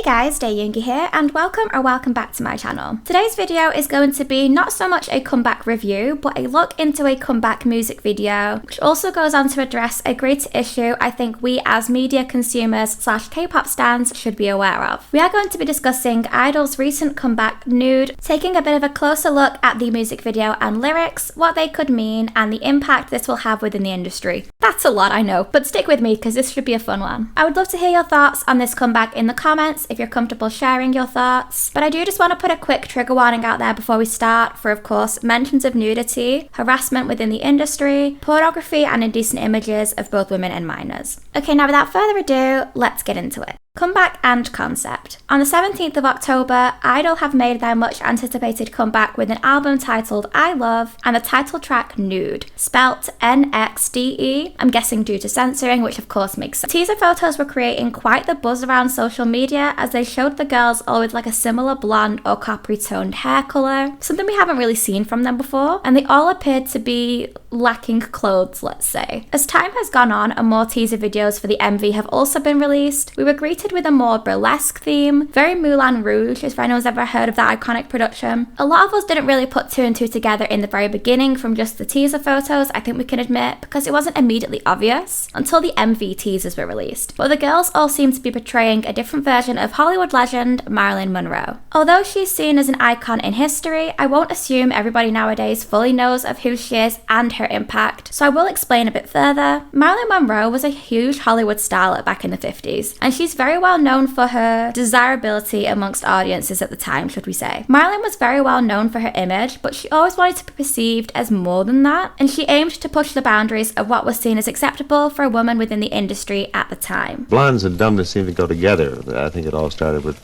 guys, Nxde here, and welcome back to my channel. Today's video is going to be not so much a comeback review, but a look into a comeback music video, which also goes on to address a greater issue I think we as media consumers / K-pop stans should be aware of. We are going to be discussing I-DLE's recent comeback, Nude, taking a bit of a closer look at the music video and lyrics, what they could mean, and the impact this will have within the industry. That's a lot, I know, but stick with me because this should be a fun one. I would love to hear your thoughts on this comeback in the comments if you're comfortable sharing your thoughts, but I do just want to put a quick trigger warning out there before we start for, of course, mentions of nudity, harassment within the industry, pornography and indecent images of both women and minors. Okay, now without further ado, let's get into it. Comeback and concept. On the 17th of October, I-DLE have made their much anticipated comeback with an album titled I Love and the title track Nude, spelt Nxde, I'm guessing due to censoring, which of course makes sense. Teaser photos were creating quite the buzz around social media as they showed the girls all with like a similar blonde or coppery toned hair colour, something we haven't really seen from them before, and they all appeared to be lacking clothes, let's say. As time has gone on and more teaser videos for the MV have also been released, we were greeted with a more burlesque theme, very Moulin Rouge, if anyone's ever heard of that iconic production. A lot of us didn't really put two and two together in the very beginning from just the teaser photos, I think we can admit, because it wasn't immediately obvious until the MV teasers were released. But the girls all seem to be portraying a different version of Hollywood legend Marilyn Monroe. Although she's seen as an icon in history, I won't assume everybody nowadays fully knows of who she is and her impact, so I will explain a bit further. Marilyn Monroe was a huge Hollywood starlet back in the 50s, and she's very well known for her desirability amongst audiences at the time, should we say. Marilyn was very well known for her image, but she always wanted to be perceived as more than that, and she aimed to push the boundaries of what was seen as acceptable for a woman within the industry at the time. Blondes and dumbness seem to go together. I think it all started with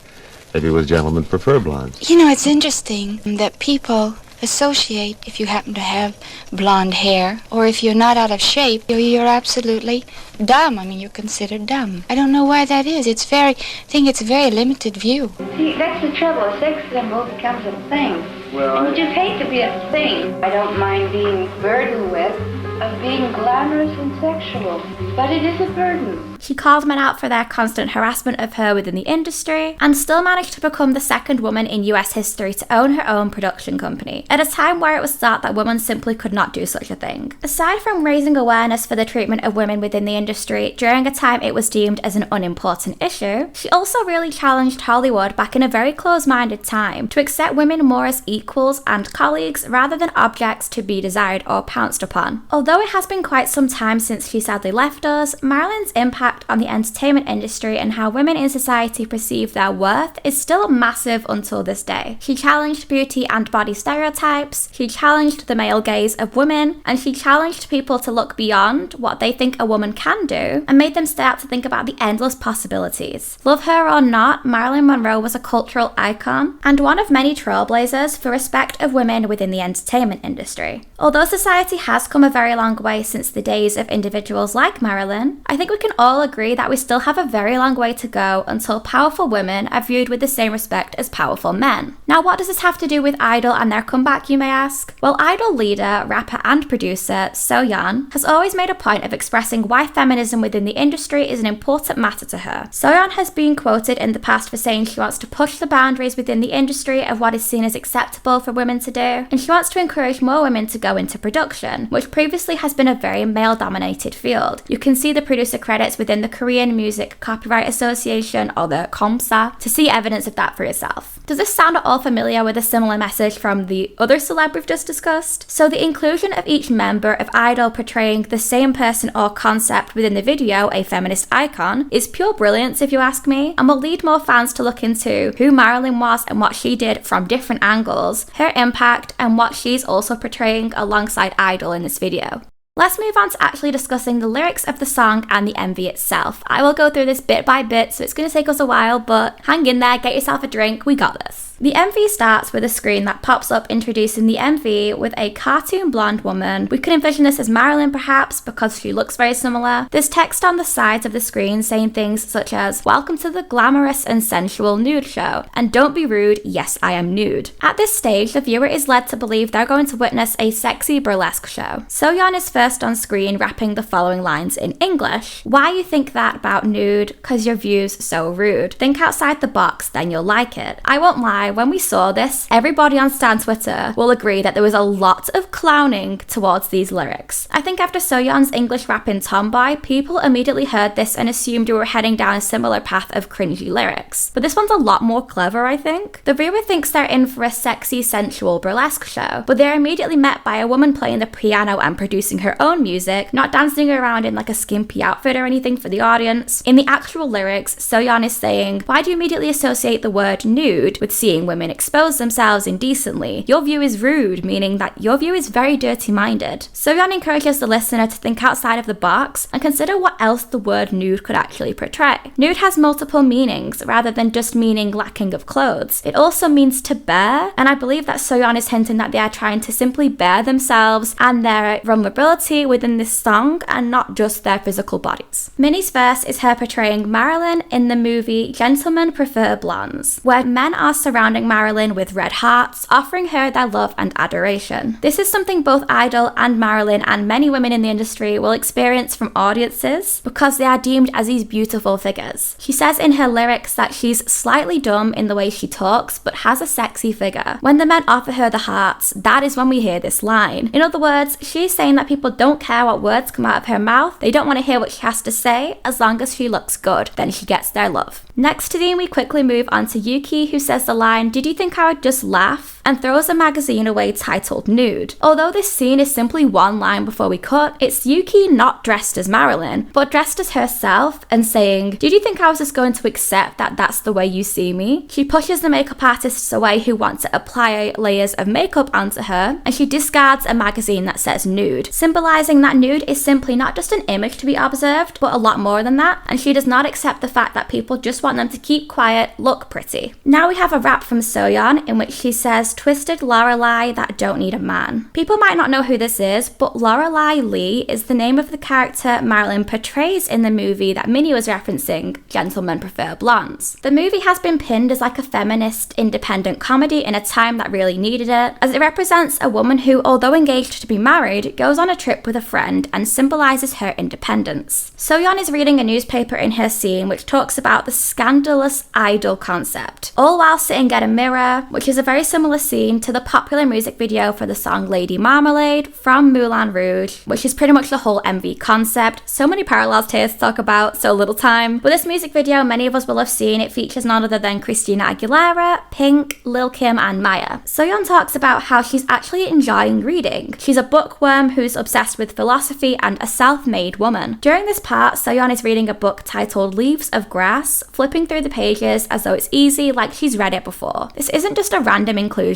maybe with gentlemen prefer blondes. You know, it's interesting that people associate if you happen to have blonde hair, or if you're not out of shape, you're absolutely dumb. I mean, you're considered dumb. I don't know why that is. I think it's a very limited view. See, that's the trouble. A sex symbol becomes a thing. Well, and you just hate to be a thing. I don't mind being burdened with of being glamorous and sexual, but it is a burden. She called men out for their constant harassment of her within the industry, and still managed to become the second woman in US history to own her own production company, at a time where it was thought that women simply could not do such a thing. Aside from raising awareness for the treatment of women within the industry during a time it was deemed as an unimportant issue, she also really challenged Hollywood back in a very close-minded time to accept women more as equals and colleagues rather than objects to be desired or pounced upon. Although it has been quite some time since she sadly left us, Marilyn's impact on the entertainment industry and how women in society perceive their worth is still massive until this day. She challenged beauty and body stereotypes, she challenged the male gaze of women, and she challenged people to look beyond what they think a woman can do and made them start to think about the endless possibilities. Love her or not, Marilyn Monroe was a cultural icon and one of many trailblazers for respect of women within the entertainment industry. Although society has come a very long way since the days of individuals like Marilyn, I think we can all agree that we still have a very long way to go until powerful women are viewed with the same respect as powerful men. Now, what does this have to do with I-DLE and their comeback, you may ask? Well, I-DLE leader, rapper and producer Soyeon has always made a point of expressing why feminism within the industry is an important matter to her. Soyeon has been quoted in the past for saying she wants to push the boundaries within the industry of what is seen as acceptable for women to do, and she wants to encourage more women to go into production, which previously has been a very male-dominated field. You can see the producer credits within the Korean Music Copyright Association, or the KOMSA, to see evidence of that for yourself. Does this sound at all familiar with a similar message from the other celeb we've just discussed? So the inclusion of each member of I-DLE portraying the same person or concept within the video, a feminist icon, is pure brilliance if you ask me, and will lead more fans to look into who Marilyn was and what she did from different angles, her impact, and what she's also portraying alongside I-DLE in this video. Let's move on to actually discussing the lyrics of the song and the MV itself. I will go through this bit by bit, so it's going to take us a while, but hang in there, get yourself a drink, we got this. The MV starts with a screen that pops up introducing the MV with a cartoon blonde woman. We could envision this as Marilyn perhaps because she looks very similar. There's text on the sides of the screen saying things such as, "Welcome to the glamorous and sensual nude show," and "Don't be rude, yes I am nude." At this stage, the viewer is led to believe they're going to witness a sexy burlesque show. Soyeon is first on screen rapping the following lines in English. "Why you think that about nude? Cause your view's so rude. Think outside the box, then you'll like it." I won't lie, when we saw this, everybody on Stan Twitter will agree that there was a lot of clowning towards these lyrics. I think after Soyeon's English rapping Tomboy, people immediately heard this and assumed we were heading down a similar path of cringy lyrics. But this one's a lot more clever, I think. The viewer thinks they're in for a sexy, sensual burlesque show, but they're immediately met by a woman playing the piano and producing her own music, not dancing around in like a skimpy outfit or anything for the audience. In the actual lyrics, Soyeon is saying, "Why do you immediately associate the word nude with seeing women expose themselves indecently? Your view is rude," meaning that your view is very dirty-minded. Soyeon encourages the listener to think outside of the box and consider what else the word nude could actually portray. Nude has multiple meanings rather than just meaning lacking of clothes. It also means to bare, and I believe that Soyeon is hinting that they are trying to simply bare themselves and their vulnerability within this song and not just their physical bodies. Minnie's verse is her portraying Marilyn in the movie Gentlemen Prefer Blondes, where men are surrounding Marilyn with red hearts, offering her their love and adoration. This is something both I-DLE and Marilyn and many women in the industry will experience from audiences because they are deemed as these beautiful figures. She says in her lyrics that she's slightly dumb in the way she talks but has a sexy figure. When the men offer her the hearts, that is when we hear this line. In other words, she's saying that people don't care what words come out of her mouth, they don't want to hear what she has to say, as long as she looks good, then she gets their love. Next to Dean, we quickly move on to Yuki, who says the line, "Did you think I would just laugh?" and throws a magazine away titled Nude. Although this scene is simply one line before we cut, it's Yuki not dressed as Marilyn, but dressed as herself and saying, "Did you think I was just going to accept that that's the way you see me?" She pushes the makeup artists away who want to apply layers of makeup onto her, and she discards a magazine that says Nude, symbolizing that nude is simply not just an image to be observed, but a lot more than that, and she does not accept the fact that people just want them to keep quiet, look pretty. Now we have a rap from Soyeon in which she says, "Twisted Lorelei that don't need a man." People might not know who this is, but Lorelei Lee is the name of the character Marilyn portrays in the movie that Minnie was referencing, Gentlemen Prefer Blondes. The movie has been pinned as like a feminist, independent comedy in a time that really needed it, as it represents a woman who, although engaged to be married, goes on a trip with a friend and symbolizes her independence. Soyeon is reading a newspaper in her scene which talks about the scandalous idol concept, all while sitting at a mirror, which is a very similar scene to the popular music video for the song Lady Marmalade from Moulin Rouge, which is pretty much the whole MV concept. So many parallels here to talk about, so little time. But this music video, many of us will have seen. It features none other than Christina Aguilera, Pink, Lil Kim and Maya. Soyeon talks about how she's actually enjoying reading. She's a bookworm who's obsessed with philosophy and a self-made woman. During this part, Soyeon is reading a book titled Leaves of Grass, flipping through the pages as though it's easy, like she's read it before. This isn't just a random inclusion.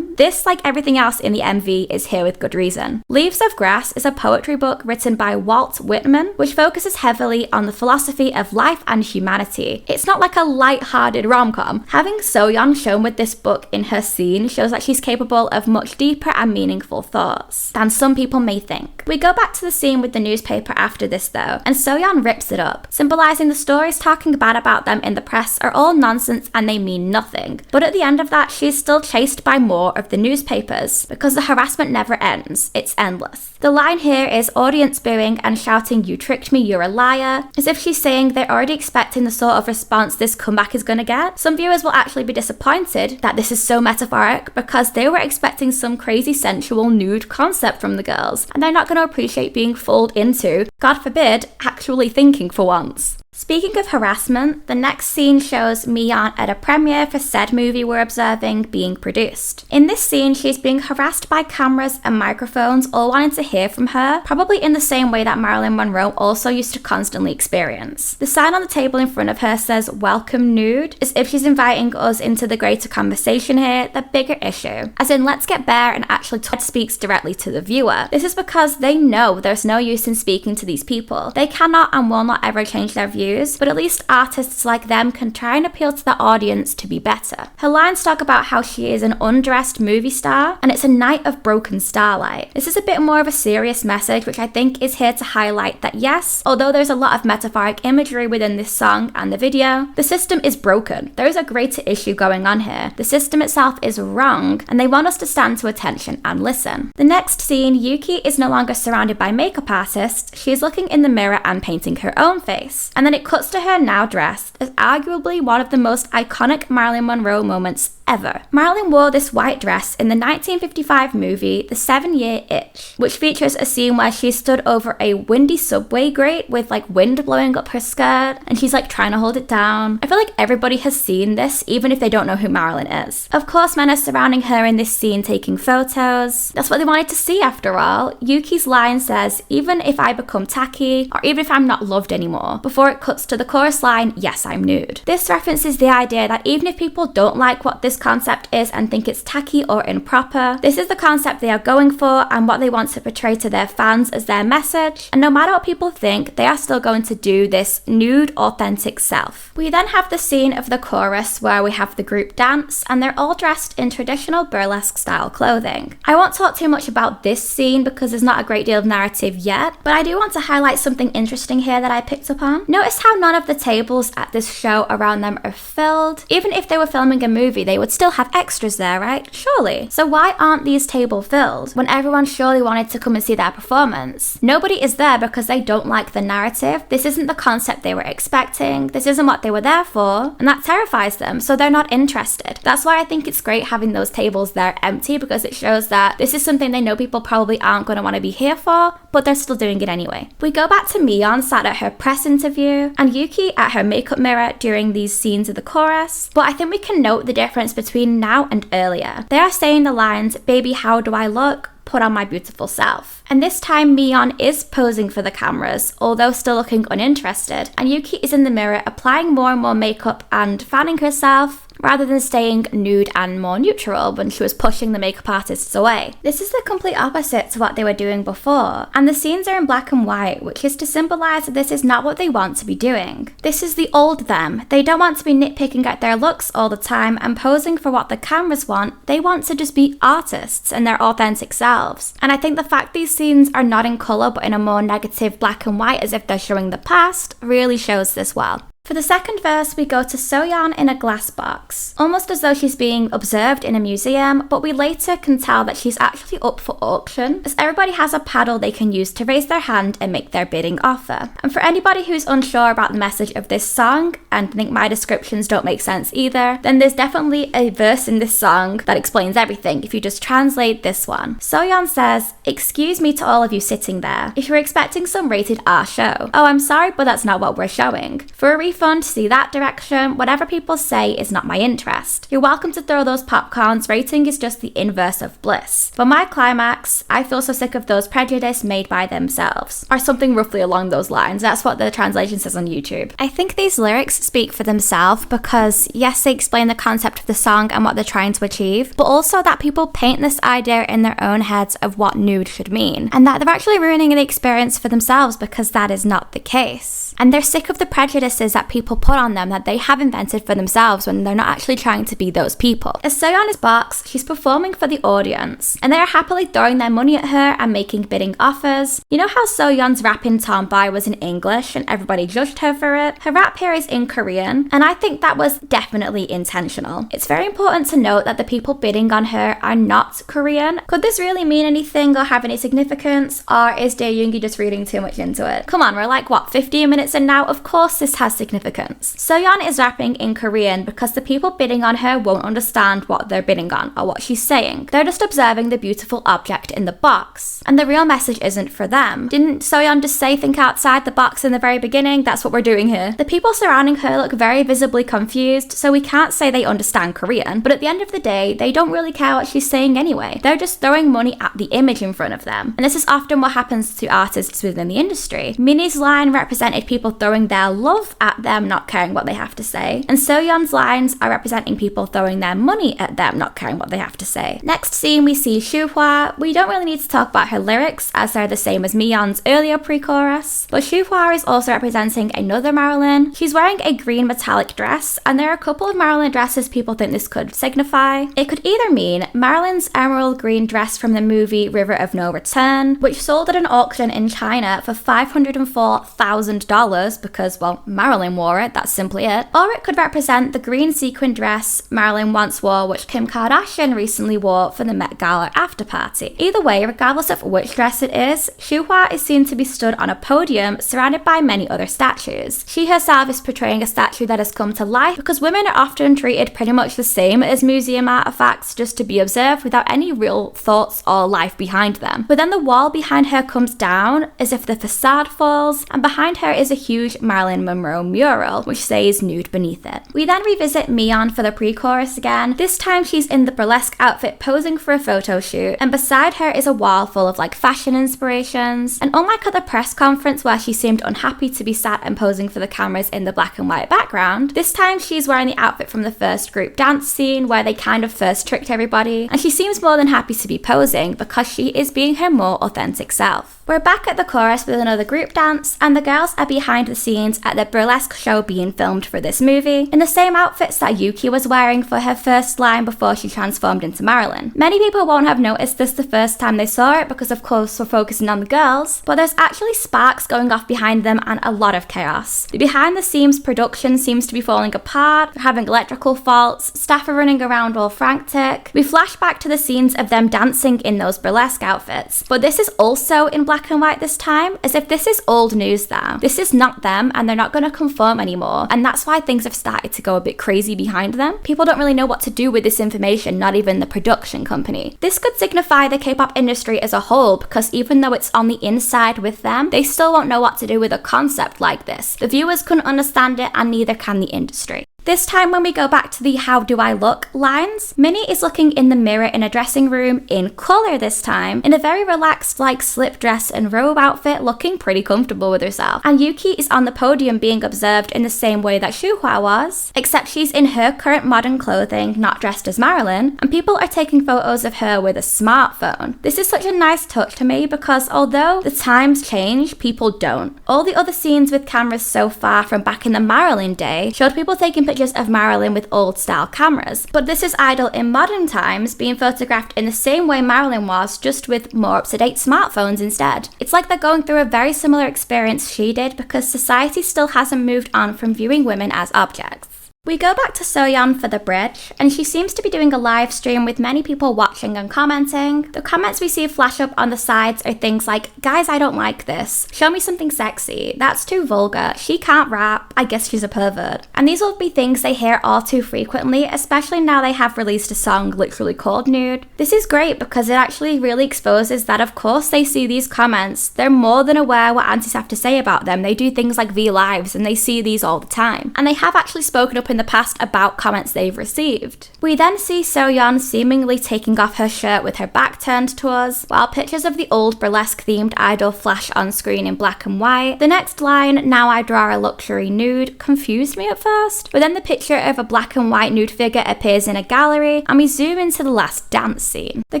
This, like everything else in the MV, is here with good reason. Leaves of Grass is a poetry book written by Walt Whitman, which focuses heavily on the philosophy of life and humanity. It's not like a light-hearted rom-com. Having Soyeon shown with this book in her scene shows that she's capable of much deeper and meaningful thoughts than some people may think. We go back to the scene with the newspaper after this though, and Soyeon rips it up, symbolizing the stories talking bad about them in the press are all nonsense and they mean nothing. But at the end of that, she's still chased by more of the newspapers, because the harassment never ends, it's endless. The line here is audience booing and shouting, "You tricked me, you're a liar," as if she's saying they're already expecting the sort of response this comeback is gonna get. Some viewers will actually be disappointed that this is so metaphoric because they were expecting some crazy sensual nude concept from the girls, and they're not gonna appreciate being fooled into, God forbid, actually thinking for once. Speaking of harassment, the next scene shows Miyeon at a premiere for said movie we're observing being produced. In this scene, she's being harassed by cameras and microphones all wanting to hear from her, probably in the same way that Marilyn Monroe also used to constantly experience. The sign on the table in front of her says "Welcome Nude," as if she's inviting us into the greater conversation here, the bigger issue. As in, let's get bare and actually speaks directly to the viewer. This is because they know there's no use in speaking to these people. They cannot and will not ever change their view views, but at least artists like them can try and appeal to the audience to be better. Her lines talk about how she is an undressed movie star, and it's a night of broken starlight. This is a bit more of a serious message, which I think is here to highlight that yes, although there's a lot of metaphoric imagery within this song and the video, the system is broken. There is a greater issue going on here. The system itself is wrong, and they want us to stand to attention and listen. The next scene, Yuki is no longer surrounded by makeup artists. She is looking in the mirror and painting her own face. And then it cuts to her now dressed as arguably one of the most iconic Marilyn Monroe moments ever. Marilyn wore this white dress in the 1955 movie The 7-Year Itch, which features a scene where she stood over a windy subway grate with like wind blowing up her skirt, and she's like trying to hold it down. I feel like everybody has seen this, even if they don't know who Marilyn is. Of course, men are surrounding her in this scene taking photos. That's what they wanted to see after all. Yuki's line says, "Even if I become tacky, or even if I'm not loved anymore," before it cuts to the chorus line, "Yes, I'm nude." This references the idea that even if people don't like what this concept is and think it's tacky or improper, this is the concept they are going for and what they want to portray to their fans as their message, and no matter what people think, they are still going to do this nude, authentic self. We then have the scene of the chorus where we have the group dance, and they're all dressed in traditional burlesque style clothing. I won't talk too much about this scene because there's not a great deal of narrative yet, but I do want to highlight something interesting here that I picked up on. Notice how none of the tables at this show around them are filled. Even if they were filming a movie, they would still have extras there, right? Surely. So why aren't these tables filled when everyone surely wanted to come and see their performance? Nobody is there because they don't like the narrative. This isn't the concept they were expecting. This isn't what they were there for, and that terrifies them, so they're not interested. That's why I think it's great having those tables there empty, because it shows that this is something they know people probably aren't going to want to be here for, but they're still doing it anyway. We go back to Mion sat at her press interview, and Yuki at her makeup mirror during these scenes of the chorus, but I think we can note the difference between now and earlier. They are saying the lines, "Baby, how do I look? Put on my beautiful self." And this time Mion is posing for the cameras, although still looking uninterested, and Yuki is in the mirror applying more and more makeup and fanning herself, rather than staying nude and more neutral when she was pushing the makeup artists away. This is the complete opposite to what they were doing before, and the scenes are in black and white, which is to symbolize that this is not what they want to be doing. This is the old them. They don't want to be nitpicking at their looks all the time and posing for what the cameras want. They want to just be artists and their authentic selves. And I think the fact these scenes are not in colour but in a more negative black and white as if they're showing the past really shows this well. For the second verse, we go to Soyeon in a glass box, almost as though she's being observed in a museum, but we later can tell that she's actually up for auction, as everybody has a paddle they can use to raise their hand and make their bidding offer. And for anybody who's unsure about the message of this song, and think my descriptions don't make sense either, then there's definitely a verse in this song that explains everything if you just translate this one. Soyeon says, "Excuse me to all of you sitting there. If you're expecting some rated R show, oh, I'm sorry, but that's not what we're showing. For a refund, see that direction. Whatever people say is not my interest. You're welcome to throw those popcorns. Rating is just the inverse of bliss. For my climax, I feel so sick of those prejudice made by themselves." Or something roughly along those lines. That's what the translation says on YouTube. I think these lyrics speak for themselves because, yes, they explain the concept of the song and what they're trying to achieve, but also that people paint this idea in their own heads of what nude should mean, and that they're actually ruining the experience for themselves because that is not the case. And they're sick of the prejudices that people put on them that they have invented for themselves when they're not actually trying to be those people. As Soyeon is boxed, she's performing for the audience, and they are happily throwing their money at her and making bidding offers. You know how Soyeon's rap in Tomboy was in English and everybody judged her for it? Her rap here is in Korean, and I think that was definitely intentional. It's very important to note that the people bidding on her are not Korean. Could this really mean anything or have any significance, or is Dae-Yoongi just reading too much into it? Come on, we're like, what, 15 minutes in now? Of course this has significance. Soyeon is rapping in Korean because the people bidding on her won't understand what they're bidding on or what she's saying. They're just observing the beautiful object in the box, and the real message isn't for them. Didn't Soyeon just say think outside the box in the very beginning? That's what we're doing here. The people surrounding her look very visibly confused, so we can't say they understand Korean, but at the end of the day, they don't really care what she's saying anyway. They're just throwing money at the image in front of them, and this is often what happens to artists within the industry. Minnie's line represented people throwing their love at them not caring what they have to say, and Soyeon's lines are representing people throwing their money at them not caring what they have to say. Next scene we see Shuhwa. We don't really need to talk about her lyrics as they're the same as Mion's earlier pre-chorus, but Shuhwa is also representing another Marilyn. She's wearing a green metallic dress, and there are a couple of Marilyn dresses people think this could signify. It could either mean Marilyn's emerald green dress from the movie River of No Return, which sold at an auction in China for $504,000 because, well, Marilyn wore it, that's simply it. Or it could represent the green sequin dress Marilyn once wore, which Kim Kardashian recently wore for the Met Gala after party. Either way, regardless of which dress it is, Shuhwa is seen to be stood on a podium surrounded by many other statues. She herself is portraying a statue that has come to life because women are often treated pretty much the same as museum artifacts, just to be observed without any real thoughts or life behind them. But then the wall behind her comes down as if the facade falls, and behind her is a huge Marilyn Monroe mural which says nude beneath it. We then revisit Mion for the pre-chorus again. This time she's in the burlesque outfit posing for a photo shoot, and beside her is a wall full of like fashion inspirations. And unlike at the press conference where she seemed unhappy to be sat and posing for the cameras in the black and white background, this time she's wearing the outfit from the first group dance scene where they kind of first tricked everybody, and she seems more than happy to be posing because she is being her more authentic self. We're back at the chorus with another group dance, and the girls are behind the scenes at the burlesque show being filmed for this movie, in the same outfits that Yuki was wearing for her first line before she transformed into Marilyn. Many people won't have noticed this the first time they saw it because of course we're focusing on the girls, but there's actually sparks going off behind them and a lot of chaos. The behind the scenes production seems to be falling apart, they're having electrical faults, staff are running around all frantic. We flash back to the scenes of them dancing in those burlesque outfits, but this is also in black and white this time, as if this is old news now. This is not them and they're not going to conform anymore, and that's why things have started to go a bit crazy behind them. People don't really know what to do with this information, not even the production company. This could signify the K-pop industry as a whole, because even though it's on the inside with them, they still won't know what to do with a concept like this. The viewers couldn't understand it, and neither can the industry. This time when we go back to the "how do I look" lines, Minnie is looking in the mirror in a dressing room, in colour this time, in a very relaxed like slip dress and robe outfit, looking pretty comfortable with herself. And Yuki is on the podium being observed in the same way that Shuhwa was, except she's in her current modern clothing, not dressed as Marilyn, and people are taking photos of her with a smartphone. This is such a nice touch to me because although the times change, people don't. All the other scenes with cameras so far from back in the Marilyn day showed people taking pictures of Marilyn with old style cameras, but this is I-DLE in modern times being photographed in the same way Marilyn was, just with more up-to-date smartphones instead. It's like they're going through a very similar experience she did because society still hasn't moved on from viewing women as objects. We go back to Soyeon for the bridge, and she seems to be doing a live stream with many people watching and commenting. The comments we see flash up on the sides are things like, "Guys, I don't like this. Show me something sexy. That's too vulgar. She can't rap. I guess she's a pervert." And these will be things they hear all too frequently, especially now they have released a song literally called Nude. This is great because it actually really exposes that of course they see these comments. They're more than aware what aunties have to say about them. They do things like V Lives and they see these all the time. And they have actually spoken up in the past about comments they've received. We then see Soyeon seemingly taking off her shirt with her back turned to us, while pictures of the old burlesque themed idol flash on screen in black and white. The next line, "Now I draw a luxury nude," confused me at first, but then the picture of a black and white nude figure appears in a gallery, and we zoom into the last dance scene. The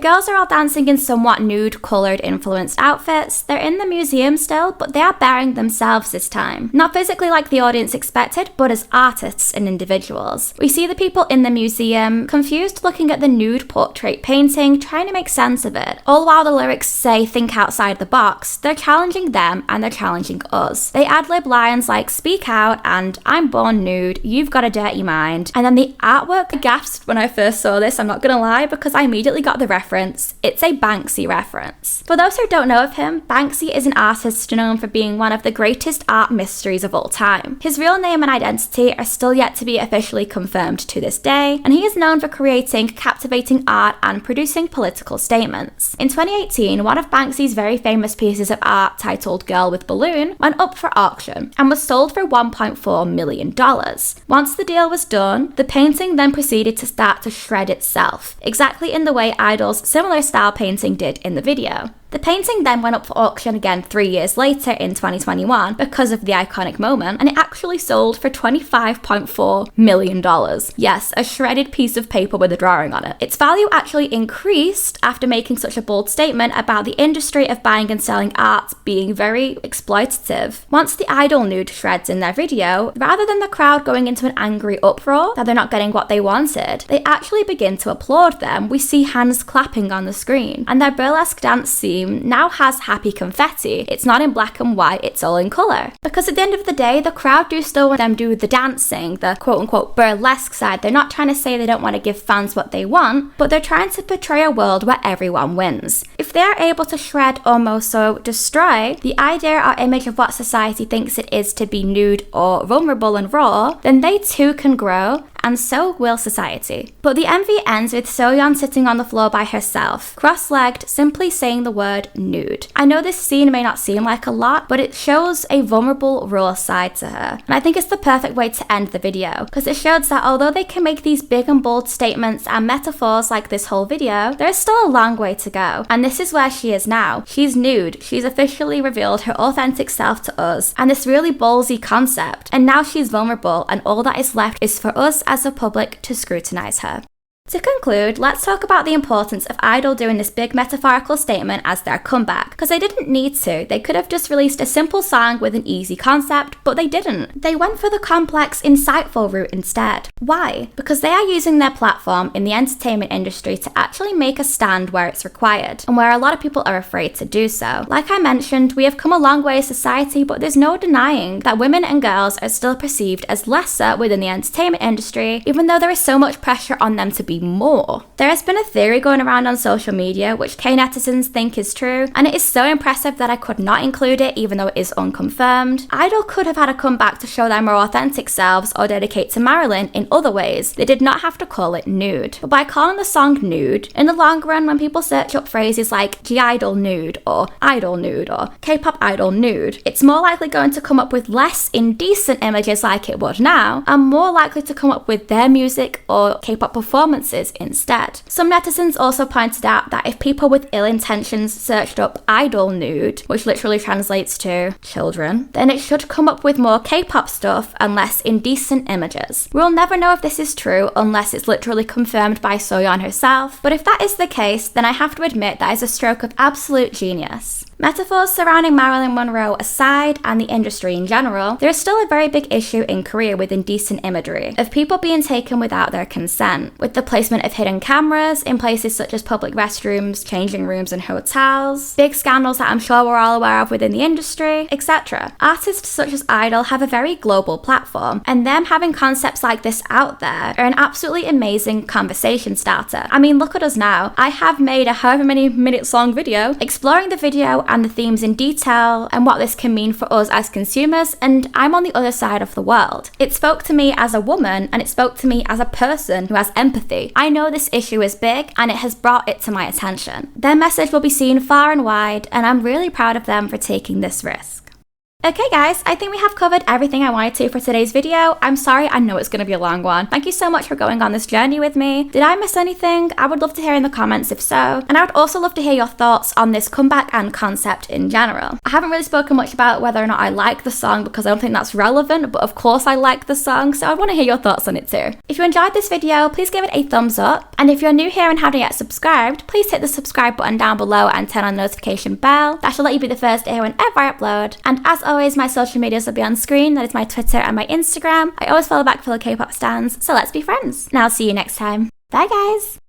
girls are all dancing in somewhat nude, coloured, influenced outfits. They're in the museum still, but they are bearing themselves this time. Not physically like the audience expected, but as artists and individuals. We see the people in the museum, confused looking at the nude portrait painting, trying to make sense of it. All while the lyrics say think outside the box, they're challenging them and they're challenging us. They ad-lib lines like "speak out" and "I'm born nude, you've got a dirty mind." And then the artwork, I gasped when I first saw this, I'm not gonna lie, because I immediately got the reference. It's a Banksy reference. For those who don't know of him, Banksy is an artist known for being one of the greatest art mysteries of all time. His real name and identity are still yet to be officially confirmed to this day, and he is known for creating captivating art and producing political statements. In 2018, one of Banksy's very famous pieces of art, titled "Girl with Balloon," went up for auction and was sold for $1.4 million. Once the deal was done, the painting then proceeded to start to shred itself, exactly in the way I-DLE's similar style painting did in the video. The painting then went up for auction again 3 years later in 2021 because of the iconic moment, and it actually sold for $25.4 million. Yes, a shredded piece of paper with a drawing on it. Its value actually increased after making such a bold statement about the industry of buying and selling art being very exploitative. Once the I-DLE nude shreds in their video, rather than the crowd going into an angry uproar that they're not getting what they wanted, they actually begin to applaud them. We see hands clapping on the screen, and their burlesque dance scene now has happy confetti. It's not in black and white, it's all in colour. Because at the end of the day, the crowd do still want them to do the dancing, the quote-unquote burlesque side. They're not trying to say they don't want to give fans what they want, but they're trying to portray a world where everyone wins. If they are able to shred or more so destroy the idea or image of what society thinks it is to be nude or vulnerable and raw, then they too can grow, and so will society. But the MV ends with Soyeon sitting on the floor by herself, cross-legged, simply saying the word nude. I know this scene may not seem like a lot, but it shows a vulnerable, raw side to her. And I think it's the perfect way to end the video, because it shows that although they can make these big and bold statements and metaphors like this whole video, there is still a long way to go. And this is where she is now. She's nude. She's officially revealed her authentic self to us, and this really ballsy concept. And now she's vulnerable, and all that is left is for us as a public to scrutinize her. To conclude, let's talk about the importance of I-DLE doing this big metaphorical statement as their comeback, because they didn't need to. They could have just released a simple song with an easy concept, but they didn't. They went for the complex, insightful route instead. Why? Because they are using their platform in the entertainment industry to actually make a stand where it's required, and where a lot of people are afraid to do so. Like I mentioned, we have come a long way as society, but there's no denying that women and girls are still perceived as lesser within the entertainment industry, even though there is so much pressure on them to be more. There has been a theory going around on social media which K-netizens think is true, and it is so impressive that I could not include it even though it is unconfirmed. I-DLE could have had a comeback to show their more authentic selves or dedicate to Marilyn in other ways. They did not have to call it nude. But by calling the song nude, in the long run when people search up phrases like G-idol nude or idol nude or K-pop idol nude, it's more likely going to come up with less indecent images like it would now, and more likely to come up with their music or K-pop performances instead. Some netizens also pointed out that if people with ill intentions searched up idol nude, which literally translates to children, then it should come up with more K-pop stuff and less indecent images. We'll never know if this is true unless it's literally confirmed by Soyeon herself, but if that is the case, then I have to admit that is a stroke of absolute genius. Metaphors surrounding Marilyn Monroe aside, and the industry in general, there is still a very big issue in Korea with indecent imagery, of people being taken without their consent, with the placement of hidden cameras in places such as public restrooms, changing rooms and hotels, big scandals that I'm sure we're all aware of within the industry, etc. Artists such as I-DLE have a very global platform, and them having concepts like this out there are an absolutely amazing conversation starter. I mean, look at us now. I have made a however many minutes long video exploring the video and the themes in detail and what this can mean for us as consumers, and I'm on the other side of the world. It spoke to me as a woman, and it spoke to me as a person who has empathy. I know this issue is big, and it has brought it to my attention. Their message will be seen far and wide, and I'm really proud of them for taking this risk. Okay guys, I think we have covered everything I wanted to for today's video. I'm sorry, I know it's going to be a long one. Thank you so much for going on this journey with me. Did I miss anything? I would love to hear in the comments if so. And I would also love to hear your thoughts on this comeback and concept in general. I haven't really spoken much about whether or not I like the song because I don't think that's relevant, but of course I like the song, so I want to hear your thoughts on it too. If you enjoyed this video, please give it a thumbs up. And if you're new here and haven't yet subscribed, please hit the subscribe button down below and turn on the notification bell. That should let you be the first to hear whenever I upload. And as always, my social medias will be on screen. That is my Twitter and my Instagram. I always follow back fellow K-pop stans, so let's be friends. And I'll see you next time. Bye guys!